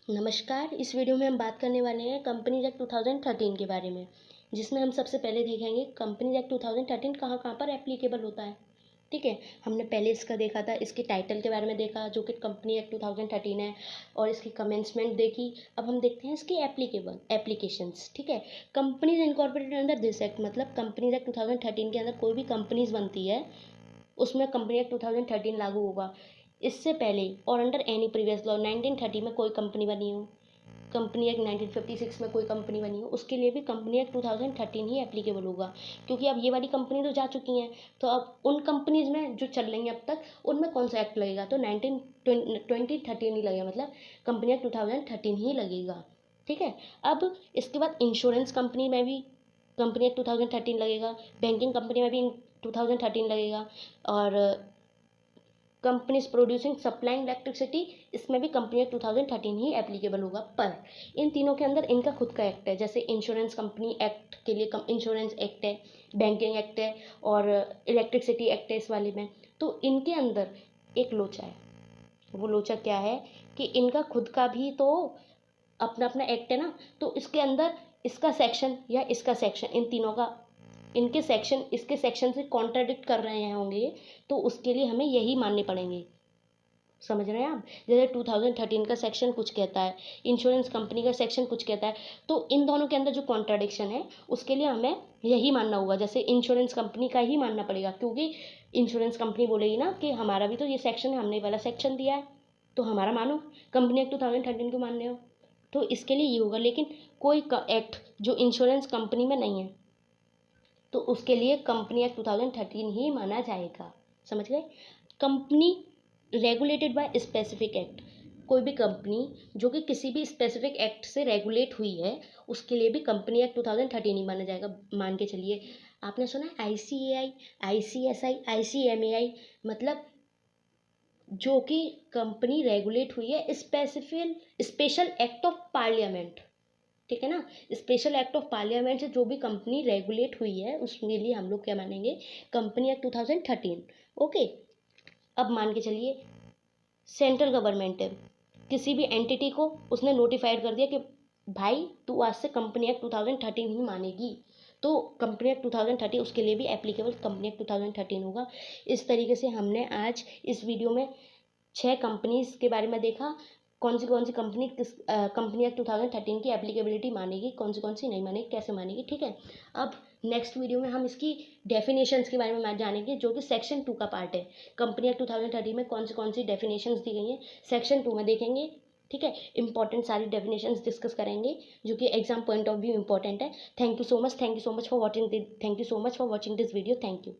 नमस्कार। इस वीडियो में हम बात करने वाले हैं कंपनीज एक्ट 2013 के बारे में, जिसमें हम सबसे पहले देखेंगे कंपनीज एक्ट 2013 कहाँ कहाँ पर एप्लीकेबल होता है। ठीक है, हमने पहले इसका देखा था, इसके टाइटल के बारे में देखा जो कि कंपनी एक्ट 2013 है, और इसकी कमेंसमेंट देखी। अब हम देखते हैं इसकी एप्लीकेबल एप्लीकेशंस। ठीक है, companies incorporated under this act, मतलब कंपनीज एक्ट 2013 के अंदर कोई भी कंपनीज बनती है उसमें कंपनी एक्ट 2013 लागू होगा। इससे पहले और अंडर एनी प्रीवियस लॉ 1930 में कोई कंपनी बनी हो, कंपनी एक्ट 1956 में कोई कंपनी बनी हो, उसके लिए भी कंपनी एक्ट 2013 ही एप्लीकेबल होगा। क्योंकि अब ये वाली कंपनी तो जा चुकी हैं, तो अब उन कंपनीज में जो चल रही हैं अब तक, उनमें कौन सा एक्ट लगेगा, तो 2013 ही लगेगा, मतलब कंपनी एक्ट 2013 ही लगेगा। ठीक है, अब इसके बाद इंश्योरेंस कंपनी में भी कंपनी एक्ट 2013 लगेगा, बैंकिंग कंपनी में भी 2013 लगेगा, और कंपनीज प्रोड्यूसिंग सप्लाइंग इलेक्ट्रिसिटी, इसमें भी कंपनी एक्ट 2013 ही एप्लीकेबल होगा। पर इन तीनों के अंदर इनका खुद का एक्ट है। जैसे इंश्योरेंस कंपनी एक्ट के लिए इंश्योरेंस एक्ट है, बैंकिंग एक्ट है, और इलेक्ट्रिसिटी एक्ट है इस वाले में। तो इनके अंदर एक लोचा है। वो लोचा क्या है कि इनका खुद का भी तो अपना अपना एक्ट है ना, तो इसके अंदर इसका सेक्शन या इसका सेक्शन, इन तीनों का इनके सेक्शन इसके सेक्शन से कॉन्ट्राडिक्ट कर रहे हैं होंगे, तो उसके लिए हमें यही मानने पड़ेंगे। समझ रहे हैं आप? जैसे 2013 का सेक्शन कुछ कहता है, इंश्योरेंस कंपनी का सेक्शन कुछ कहता है, तो इन दोनों के अंदर जो कॉन्ट्राडिक्शन है उसके लिए हमें यही मानना होगा। जैसे इंश्योरेंस कंपनी का ही मानना पड़ेगा, क्योंकि इंश्योरेंस कंपनी बोलेगी ना कि हमारा भी तो ये सेक्शन है, हमने वाला सेक्शन दिया है, तो हमारा मानो। कंपनी एक्ट 2013 को मान रहे हो, तो इसके लिए ये होगा। लेकिन कोई एक्ट जो इंश्योरेंस कंपनी में नहीं है, तो उसके लिए कंपनी एक्ट 2013 ही माना जाएगा। समझ गए? Company regulated by specific act, कोई भी कंपनी जो कि किसी भी स्पेसिफिक एक्ट से रेगुलेट हुई है, उसके लिए भी कंपनी एक्ट 2013 ही माना जाएगा। मान के चलिए, आपने सुना है ICAI, ICSI, ICMAI, मतलब जो कि कंपनी रेगुलेट हुई है स्पेशल एक्ट ऑफ पार्लियामेंट। ठीक है ना, स्पेशल एक्ट ऑफ पार्लियामेंट से जो भी कंपनी रेगुलेट हुई है उसके लिए हम लोग क्या मानेंगे, कंपनी एक्ट 2013। ओके, अब मान के चलिए सेंट्रल गवर्नमेंट है, किसी भी एंटिटी को उसने नोटिफाइड कर दिया कि भाई तू आज से कंपनी एक्ट 2013 ही मानेगी, तो कंपनी एक्ट 2013 उसके लिए भी एप्लीकेबल कंपनी एक्ट 2013 होगा। इस तरीके से हमने आज इस वीडियो में 6 कंपनीज के बारे में देखा। कौन सी कंपनी किस कंपनी एक्ट 2013 की एप्लीकेबिलिटी मानेगी, कौन सी नहीं मानेगी, कैसे मानेगी। ठीक है, अब नेक्स्ट वीडियो में हम इसकी डेफिनेशंस के बारे में जानेंगे, जो कि सेक्शन 2 का पार्ट है। कंपनी एक्ट 2013 में कौन सी डेफिनेशंस दी गई हैं, सेक्शन 2 में देखेंगे। ठीक है, इंपॉर्टेंट सारी डेफिनेशंस डिस्कस करेंगे, जो कि exam point of view important है। Thank you so much for watching this video. Thank you.